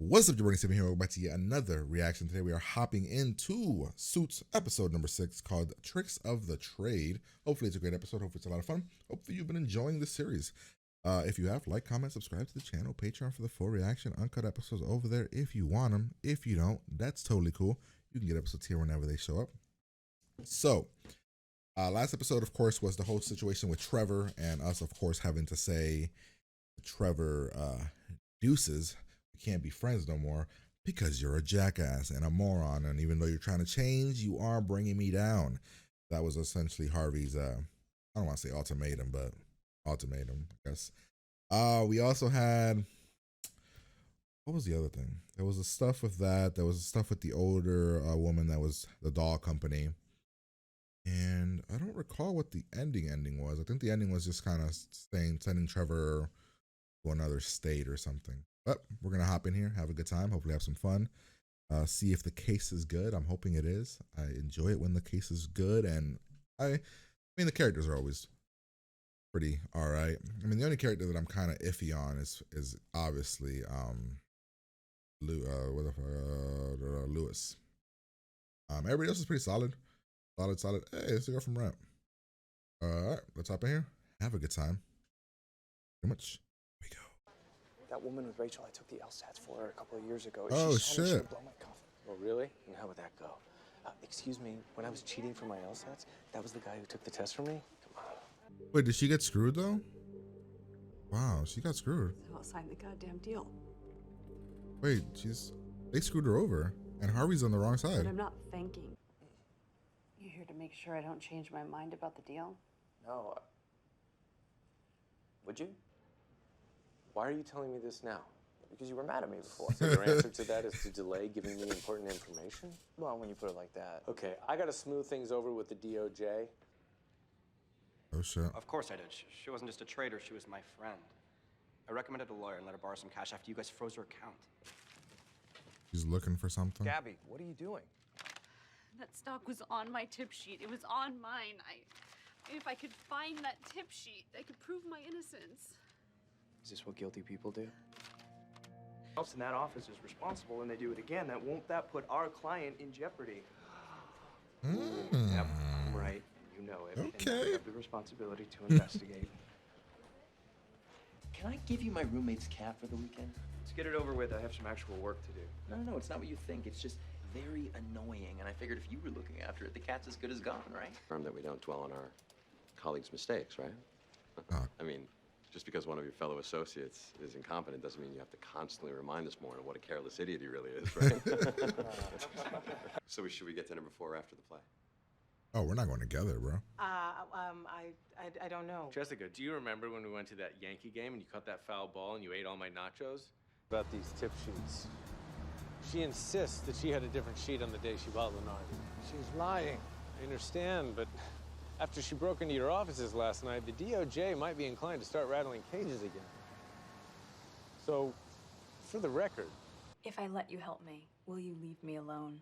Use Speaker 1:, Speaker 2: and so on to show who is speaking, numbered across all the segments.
Speaker 1: What's up, Jabroni Steven here? Welcome back to yet another reaction. Today we are hopping into Suits episode number 6 called Tricks of the Trade. Hopefully it's a great episode. Hopefully it's a lot of fun. Hopefully you've been enjoying this series. If you have, like, comment, subscribe to the channel, Patreon for the full reaction, uncut episodes over there if you want them. If you don't, that's totally cool. You can get episodes here whenever they show up. So, last episode, of course, was the whole situation with Trevor and us, of course, having to say Trevor deuces. We can't be friends no more because you're a jackass and a moron, and even though you're trying to change, you are bringing me down. That was essentially Harvey's I don't want to say ultimatum, but ultimatum, I guess. We also had, what was the other thing? There was the stuff with that. There was the stuff with the older woman that was the doll company, and I don't recall what the ending was. I think the ending was just kind of sending Trevor to another state or something. But we're gonna hop in here, have a good time, hopefully have some fun, see if the case is good. I'm hoping it is. I enjoy it when the case is good, and I mean the characters are always pretty all right. I mean the only character that I'm kind of iffy on is obviously Lewis. Everybody else is pretty solid. Solid. Hey, it's a girl from Ramp. All right, let's hop in here, have a good time. Pretty much.
Speaker 2: That woman with Rachel, I took the LSATs for her a couple of years ago.
Speaker 1: Oh,
Speaker 2: she told me she
Speaker 1: shit.
Speaker 2: would blow my cover.
Speaker 3: Oh, really?
Speaker 2: And how would that go? Excuse me, when I was cheating for my LSATs, that was the guy who took the test for me? Come on.
Speaker 1: Wait, did she get screwed though? Wow, she got screwed.
Speaker 4: So I'll sign the goddamn deal.
Speaker 1: Wait, they screwed her over, and Harvey's on the wrong
Speaker 4: But
Speaker 1: side.
Speaker 4: I'm not thanking. You here to make sure I don't change my mind about the deal?
Speaker 3: No. Would you? Why are you telling me this now?
Speaker 2: Because you were mad at me before.
Speaker 3: So your answer to that is to delay giving me important information?
Speaker 2: Well, when you put it like that.
Speaker 3: Okay, I gotta smooth things over with the DOJ.
Speaker 1: Oh shit.
Speaker 5: Of course I did. She wasn't just a traitor, she was my friend. I recommended a lawyer and let her borrow some cash after you guys froze her account.
Speaker 1: She's looking for something.
Speaker 2: Gabby, what are you doing?
Speaker 4: That stock was on my tip sheet. It was on mine. If I could find that tip sheet, I could prove my innocence.
Speaker 2: Is this what guilty people do?
Speaker 6: Else in that office is responsible and they do it again, won't that put our client in jeopardy? Yep, I'm right. You know it.
Speaker 1: Okay.
Speaker 6: And you have the responsibility to investigate.
Speaker 7: Can I give you my roommate's cat for the weekend?
Speaker 6: Let's get it over with. I have some actual work to do.
Speaker 7: No, it's not what you think. It's just very annoying, and I figured if you were looking after it, the cat's as good as gone, right?
Speaker 8: Confirm that we don't dwell on our colleagues' mistakes, right? I mean, just because one of your fellow associates is incompetent doesn't mean you have to constantly remind this moron of what a careless idiot he really is, right? So should we get to number 4 after the play?
Speaker 1: Oh, we're not going together, bro.
Speaker 9: I don't know.
Speaker 3: Jessica, do you remember when we went to that Yankee game and you caught that foul ball and you ate all my nachos?
Speaker 10: About these tip sheets. She insists that she had a different sheet on the day she bought Lenardi. She's lying. I understand, but after she broke into your offices last night, the DOJ might be inclined to start rattling cages again. So, for the record...
Speaker 4: If I let you help me, will you leave me alone?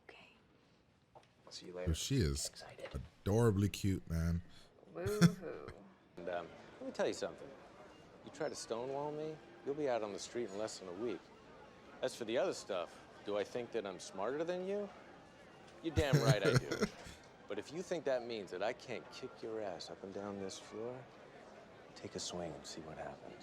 Speaker 4: Okay.
Speaker 2: I'll see you
Speaker 1: So
Speaker 2: later.
Speaker 1: she is adorably cute, man.
Speaker 4: Woo-hoo.
Speaker 3: And let me tell you something. You try to stonewall me, you'll be out on the street in less than a week. As for the other stuff, do I think that I'm smarter than you? You're damn right I do. But if you think that means that I can't kick your ass up and down this floor, take a swing and see what happens.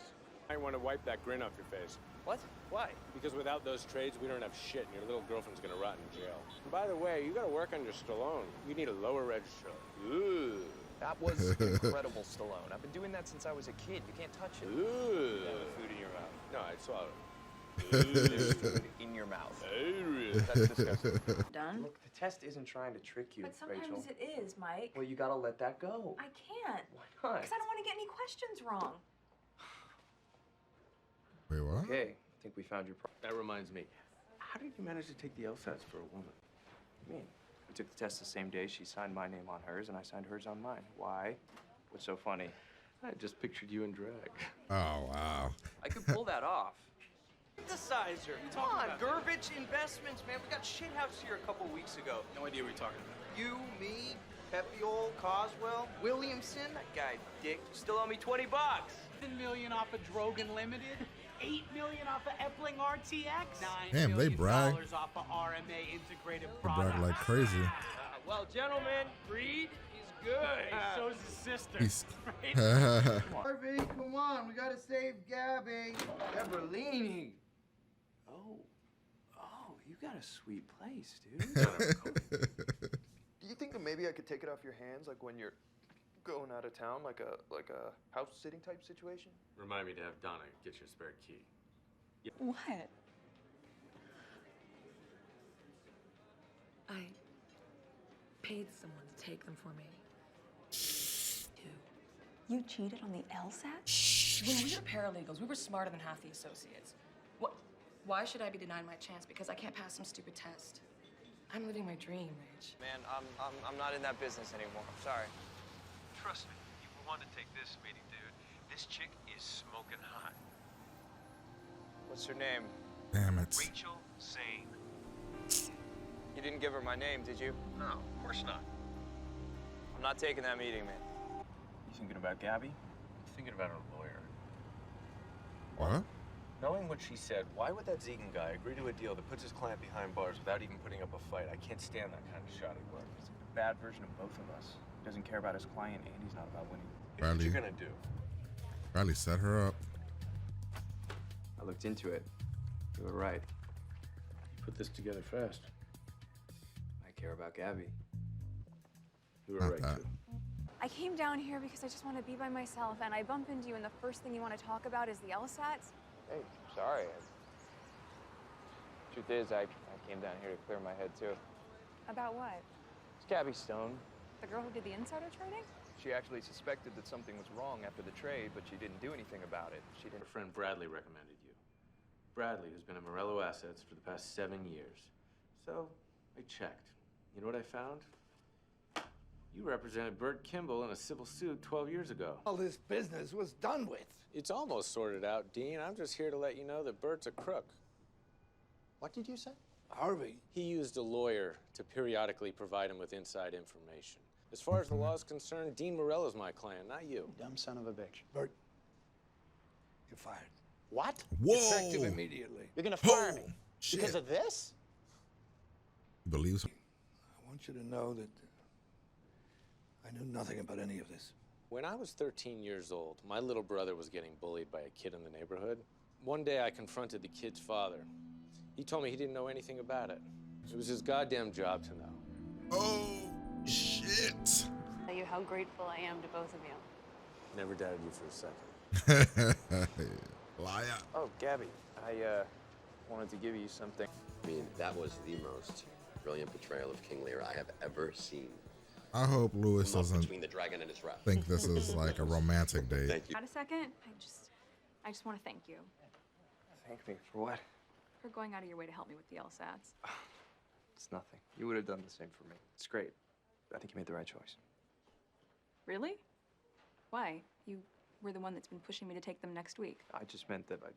Speaker 10: I want to wipe that grin off your face.
Speaker 6: What? Why?
Speaker 10: Because without those trades, we don't have shit, and your little girlfriend's gonna rot in jail. And by the way, you gotta work on your Stallone. You need a lower register. Ooh.
Speaker 6: That was incredible, Stallone. I've been doing that since I was a kid. You can't touch it.
Speaker 10: Ooh.
Speaker 6: Yeah, with food in your mouth.
Speaker 10: No, I swallowed it.
Speaker 6: There's food in your mouth. That's disgusting.
Speaker 4: Done?
Speaker 6: Look, the test isn't trying to trick you,
Speaker 4: But sometimes
Speaker 6: Rachel.
Speaker 4: it is, Mike.
Speaker 6: Well, you gotta let that go.
Speaker 4: I can't.
Speaker 6: Why not?
Speaker 4: Because I don't want to get any questions wrong.
Speaker 1: Wait, what?
Speaker 6: Okay, I think we found your problem.
Speaker 3: That reminds me, how did you manage to take the LSATs for a woman?
Speaker 6: What do you mean? We took the test the same day. She signed my name on hers, and I signed hers on mine. Why? What's so funny?
Speaker 3: I just pictured you in drag.
Speaker 1: Oh, wow.
Speaker 6: I could pull that off.
Speaker 9: Synthesizer. Come on, Gurbich Investments, man. We got shithouse here a couple weeks ago. No idea what you're talking about. You, me, Pepiol, Coswell, Williamson. That guy, dick. Still owe me $20. $10 million off of Drogan Limited.
Speaker 11: $8 million off of Epling RTX.
Speaker 1: Damn, they brag.
Speaker 11: $9 off of RMA integrated
Speaker 1: They
Speaker 11: products.
Speaker 1: brag like crazy.
Speaker 11: Well, gentlemen, Reed is good. So's his sister.
Speaker 1: He's-
Speaker 11: Right?
Speaker 12: Harvey, come on, we gotta save Gabby. Gaberlini.
Speaker 5: Oh, you got a sweet place, dude.
Speaker 6: Do you think that maybe I could take it off your hands, like when you're going out of town, like a house sitting type situation?
Speaker 8: Remind me to have Donna get your spare key.
Speaker 13: What? I paid someone to take them for me.
Speaker 14: You cheated on the LSAT?
Speaker 13: When we were paralegals, we were smarter than half the associates. What? Why should I be denied my chance because I can't pass some stupid test? I'm living my dream, Rich.
Speaker 5: Man, I'm not in that business anymore. I'm sorry.
Speaker 10: Trust me, you want to take this meeting, dude. This chick is smoking hot.
Speaker 5: What's her name?
Speaker 1: Damn it.
Speaker 10: Rachel Zane.
Speaker 5: You didn't give her my name, did you?
Speaker 10: No, of course not.
Speaker 5: I'm not taking that meeting, man.
Speaker 2: You thinking about Gabby?
Speaker 3: I'm thinking about her lawyer.
Speaker 1: What?
Speaker 3: Knowing what she said, why would that Zegan guy agree to a deal that puts his client behind bars without even putting up a fight? I can't stand that kind of shoddy work.
Speaker 5: He's a bad version of both of us. He doesn't care about his client, and he's not about winning.
Speaker 3: Here's what
Speaker 1: Bradley.
Speaker 3: you're gonna do.
Speaker 1: Bradley set her up.
Speaker 5: I looked into it. You were right.
Speaker 3: You put this together fast.
Speaker 5: I care about Gabby.
Speaker 3: You were
Speaker 1: Not
Speaker 3: right,
Speaker 1: that.
Speaker 3: too.
Speaker 14: I came down here because I just want to be by myself, and I bump into you, and the first thing you want to talk about is the LSATs.
Speaker 5: Hey, sorry. Truth is, I came down here to clear my head, too.
Speaker 14: About what?
Speaker 5: It's Gabby Stone.
Speaker 14: The girl who did the insider trading?
Speaker 6: She actually suspected that something was wrong after the trade, but she didn't do anything about it. She
Speaker 8: Her
Speaker 6: didn't.
Speaker 8: friend Bradley recommended you. Bradley, who's been at Morello Assets for the past 7 years. So I checked. You know what I found? You represented Bert Kimball in a civil suit 12 years ago.
Speaker 12: All this business was done with.
Speaker 10: It's almost sorted out, Dean. I'm just here to let you know that Bert's a crook.
Speaker 12: What did you say? Harvey.
Speaker 10: He used a lawyer to periodically provide him with inside information. As far as the law is concerned, Dean Morello's my client, not you.
Speaker 9: Dumb son of a bitch.
Speaker 12: Bert, you're fired.
Speaker 9: What?
Speaker 1: Whoa.
Speaker 12: Effective immediately.
Speaker 9: You're gonna fire
Speaker 1: Oh,
Speaker 9: me
Speaker 1: shit.
Speaker 9: because of this?
Speaker 1: He believes her.
Speaker 12: I want you to know that I knew nothing about any of this.
Speaker 10: When I was 13 years old, my little brother was getting bullied by a kid in the neighborhood. One day I confronted the kid's father. He told me he didn't know anything about it. It was his goddamn job to know.
Speaker 1: Oh, shit.
Speaker 4: Tell you how grateful I am to both of you.
Speaker 10: Never doubted you for a second.
Speaker 1: Liar.
Speaker 5: Oh, Gabby, I wanted to give you something.
Speaker 8: I mean, that was the most brilliant portrayal of King Lear I have ever seen.
Speaker 1: I hope Lewis
Speaker 8: Love
Speaker 1: doesn't
Speaker 8: between the dragon and its wrath.
Speaker 1: think this is like a romantic date.
Speaker 8: Thank you.
Speaker 14: Got a second? I just want to thank you
Speaker 5: Thank me for what?
Speaker 14: for going out of your way to help me with the LSATs.
Speaker 5: It's nothing. You would have done the same for me. It's great. I think you made the right choice.
Speaker 14: Really? Why? You were the one that's been pushing me to take them next week.
Speaker 5: I just meant that I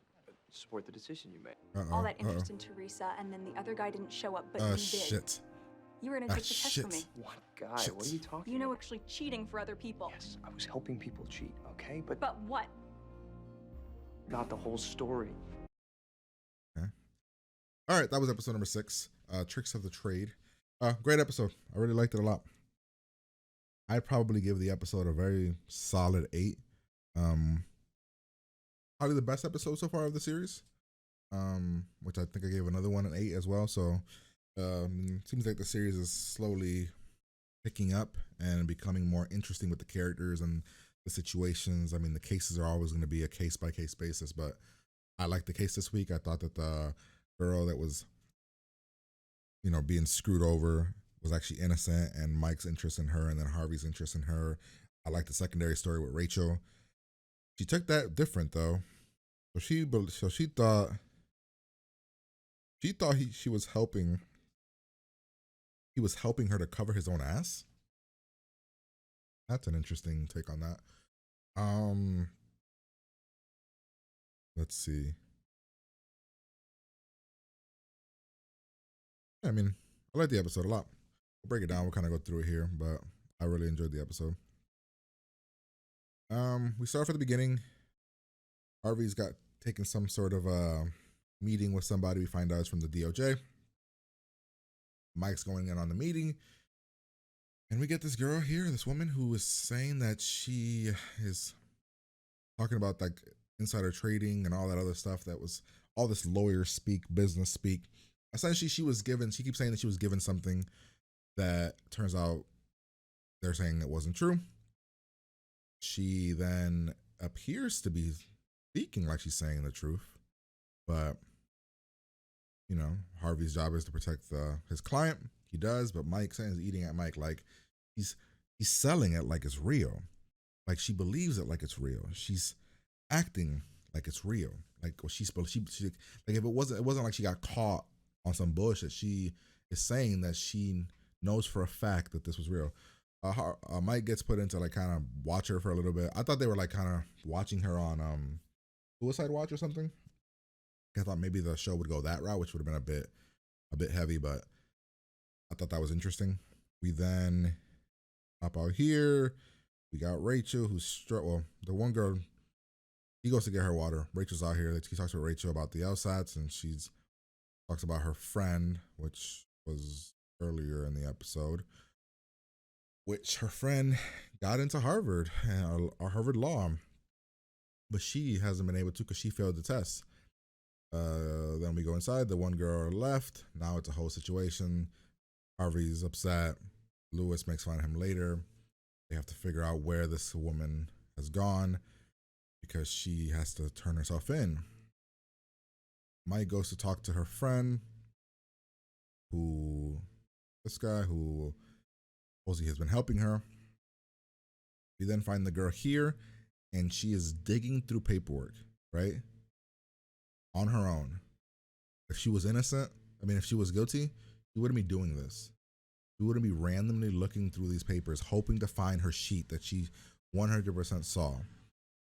Speaker 5: support the decision you made.
Speaker 14: All that interest in Teresa, and then the other guy didn't show up, but you did.
Speaker 1: Shit.
Speaker 14: You were gonna take the test for me.
Speaker 5: What guy?
Speaker 1: Shit.
Speaker 5: What are you talking
Speaker 14: You know,
Speaker 5: about?
Speaker 14: actually cheating for other people.
Speaker 5: Yes, I was helping people cheat, okay? But
Speaker 14: But what?
Speaker 5: not the whole story.
Speaker 1: All right, that was episode number 6, Tricks of the Trade. Great episode. I really liked it a lot. I'd probably give the episode a very solid 8. Probably the best episode so far of the series, which I think I gave another one an 8 as well. So seems like the series is slowly picking up and becoming more interesting with the characters and the situations. I mean, the cases are always going to be a case-by-case basis, but I liked the case this week. I thought that the girl that was, being screwed over was actually innocent, and Mike's interest in her and then Harvey's interest in her. I like the secondary story with Rachel. She took that different though. So she thought she was helping. He was helping her to cover his own ass. That's an interesting take on that. Let's see. I mean, I like the episode a lot. We'll break it down. We'll kind of go through it here, but I really enjoyed the episode. We start from the beginning. Harvey's got taking some sort of a meeting with somebody. We find out it's from the DOJ. Mike's going in on the meeting. And we get this girl here, this woman who is saying that she is talking about like insider trading and all that other stuff that was all this lawyer speak, business speak. Essentially, she keeps saying that she was given something that turns out they're saying it wasn't true. She then appears to be speaking like she's saying the truth, but you know, Harvey's job is to protect his client. He does, but Mike saying he's eating at Mike like he's selling it like it's real, like she believes it like it's real. She's acting like it's real, like what she like if it wasn't like she got caught on some bullshit. She is saying that she knows for a fact that this was real. Mike gets put into like kind of watch her for a little bit. I thought they were like kind of watching her on Suicide Watch or something. I thought maybe the show would go that route, which would have been a bit heavy, but I thought that was interesting. We then hop out here. We got Rachel, who's the one girl. He goes to get her water. Rachel's out here. He talks to Rachel about the LSATs, and she's talks about her friend, which was earlier in the episode, which her friend got into Harvard or Harvard Law, but she hasn't been able to because she failed the test. Then we go inside. The one girl left. Now it's a whole situation. Harvey's upset. Lewis makes fun of him later. They have to figure out where this woman has gone because she has to turn herself in. Mike goes to talk to her friend, this guy who supposedly has been helping her. We then find the girl here, and she is digging through paperwork, right? On her own. If she was innocent, if she was guilty, she wouldn't be doing this. She wouldn't be randomly looking through these papers, hoping to find her sheet that she 100% saw,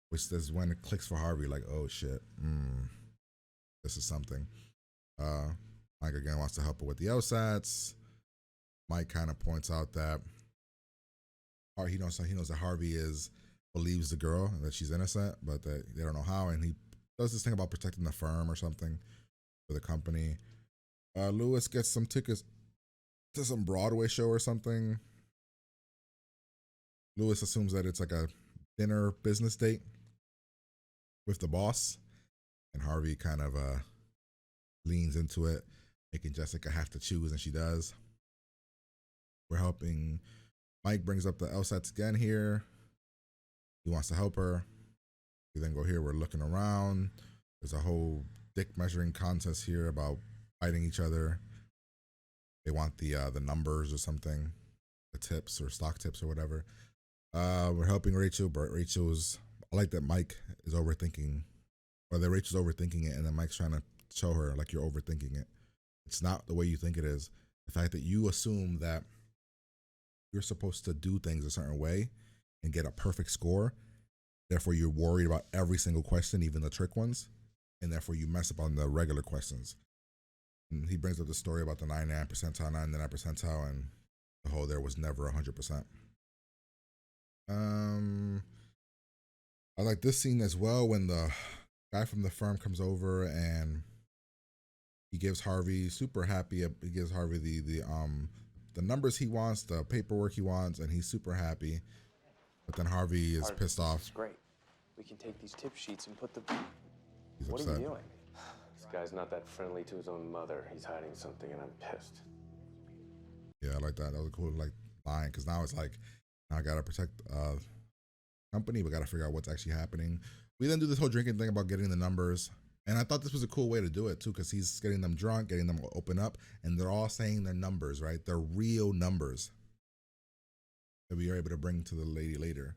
Speaker 1: which is when it clicks for Harvey, like, oh shit, this is something. Mike again wants to help her with the LSATs. Mike kind of points out that he knows that Harvey believes the girl and that she's innocent, but that they don't know how, and he does this thing about protecting the firm or something for the company. Lewis gets some tickets to some Broadway show or something. Lewis assumes that it's like a dinner business date with the boss, and Harvey kind of leans into it, making Jessica have to choose, and she does. We're helping. Mike brings up the LSATs again here. He wants to help her. We then go here. We're looking around. There's a whole dick measuring contest here about fighting each other. They want the numbers or something, the tips or stock tips or whatever. We're helping Rachel, but I like that Mike is overthinking, or that Rachel's overthinking it, and then Mike's trying to show her like you're overthinking it. It's not the way you think it is. The fact that you assume that you're supposed to do things a certain way and get a perfect score, therefore you're worried about every single question, even the trick ones, and therefore you mess up on the regular questions. And he brings up the story about the 99 percentile, and the whole there was never 100%. I like this scene as well when the guy from the firm comes over and he gives Harvey, super happy, he gives Harvey the numbers he wants, the paperwork he wants, and he's super happy. But then Harvey is pissed off.
Speaker 2: This is great. We can take these tip sheets and put them.
Speaker 1: He's
Speaker 2: what
Speaker 1: upset.
Speaker 2: are you doing?
Speaker 3: This guy's not that friendly to his own mother. He's hiding something, and I'm pissed.
Speaker 1: Yeah, I like that. That was a cool line, because now it's like, now I gotta protect company, but gotta figure out what's actually happening. We then do this whole drinking thing about getting the numbers, and I thought this was a cool way to do it too, because he's getting them drunk, getting them to open up, and they're all saying their numbers, right? They're real numbers that we are able to bring to the lady later.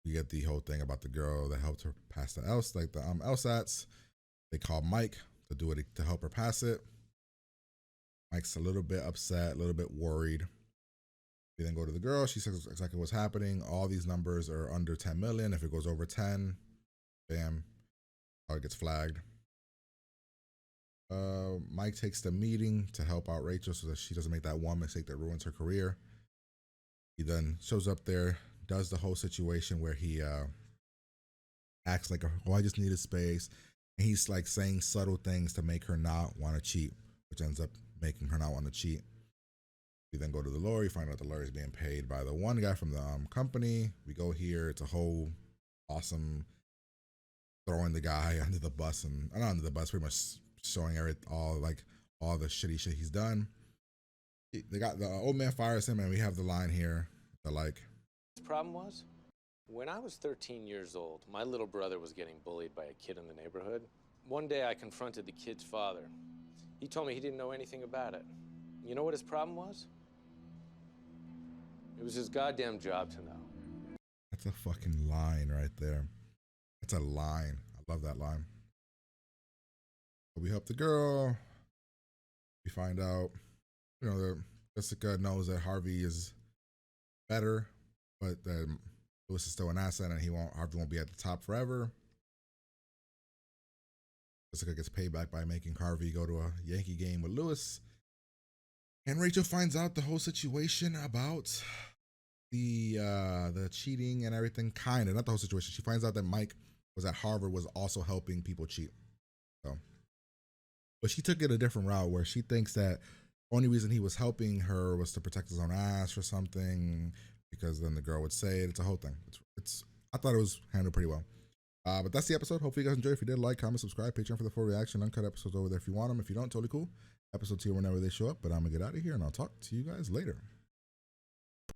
Speaker 1: We get the whole thing about the girl that helped her pass the LSATs. They call Mike to do it to help her pass it. Mike's a little bit upset, a little bit worried. We then go to the girl. She says exactly what's happening. All these numbers are under 10 million. If it goes over 10, bam, it gets flagged. Mike takes the meeting to help out Rachel so that she doesn't make that one mistake that ruins her career. He then shows up there, does the whole situation where he acts like, oh, I just needed space. And he's like saying subtle things to make her not want to cheat, which ends up making her not want to cheat. We then go to the lawyer. You find out the lawyer is being paid by the one guy from the company. We go here. It's a whole awesome throwing the guy under the bus, and not under the bus, pretty much showing all the shitty shit he's done. They got the old man fires him, and we have the line here. They're like,
Speaker 3: The problem was, when I was 13 years old, my little brother was getting bullied by a kid in the neighborhood. One day I confronted the kid's father. He told me he didn't know anything about it. You know what his problem was? It was his goddamn job to know.
Speaker 1: that's a fucking line right there. That's a line. I love that line. We help the girl. We find out, you know, that Jessica knows that Harvey is better, but that Lewis is still an asset, and Harvey won't be at the top forever. Jessica gets paid back by making Harvey go to a Yankee game with Lewis. And Rachel finds out the whole situation about the cheating and everything, kind of, not the whole situation. She finds out that Mike was at Harvard, was also helping people cheat. So, but she took it a different route, where she thinks that only reason he was helping her was to protect his own ass or something, because then the girl would say it. It's a whole thing. It's I thought it was handled pretty well. But that's the episode. Hopefully you guys enjoyed. If you did, like, comment, subscribe, Patreon for the full reaction, uncut episodes over there if you want them. If you don't, totally cool. Episodes here whenever they show up. But I'm gonna get out of here, and I'll talk to you guys later.